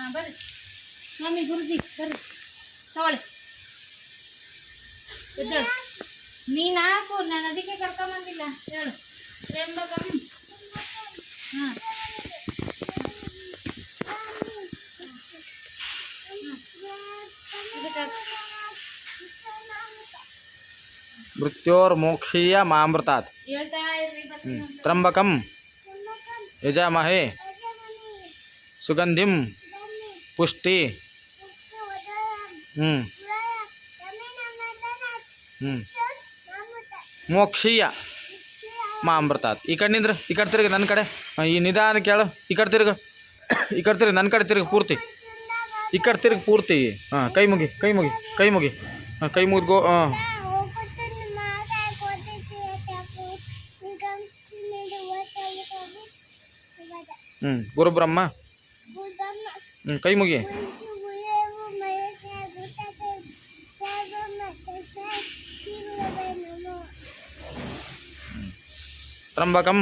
ಹಾಂ ಬರ್ರಿ ಸ್ವಾಮಿ ಗುರುಜಿ ಬರ್ರಿ ತಗೊಳ್ಳಿ ಎದ್ದೇಳು ನೀನು ಹಾಕು ನಾನು ಅದಕ್ಕೆ ಕರ್ಕೊಂಬಂದಿಲ್ಲ ಹೇಳು ತ್ರ್ಯಂಬಕಂ ಹಾಂ ಮೃತ್ಯೋರ್ಮೋಕ್ಷೀಯ ಮಾಮೃತಾತ್ ಹೇಳ್ತಾ ಇರ್ರಿ ಬರ್ತೀನಿ ತ್ರಂಬಕಂ ಯಜಾಮಹೇ ಸುಗಂಧಿಂ ಪುಷ್ಟಿ ಮೋಕ್ಷೀಯ ಮಾಮೃತಾತ್. ಈ ಕಡೆ ನಿಂದ್ರೆ ಈ ಕಡೆ ತಿರುಗಿ ನನ್ನ ಕಡೆ ಈ ನಿಧಾನ ಕೇಳು ಈ ಕಡೆ ತಿರುಗು ಈ ಕಡೆ ತಿರುಗಿ ನನ್ನ ಕಡೆ ತಿರುಗಿ ಪೂರ್ತಿ ಈ ಕಡೆ ತಿರುಗಿ ಪೂರ್ತಿ ಹಾಂ ಕೈ ಮುಗಿ ಕೈ ಮುಗಿ ಕೈ ಮುಗಿ ಹಾಂ ಕೈ ಮುಗಿದ್ಗೋ ಹಾಂ ಗುರುಬ್ರಹ್ಮ ಕೈ ಮುಗಿ ತ್ರಂಬಕಂ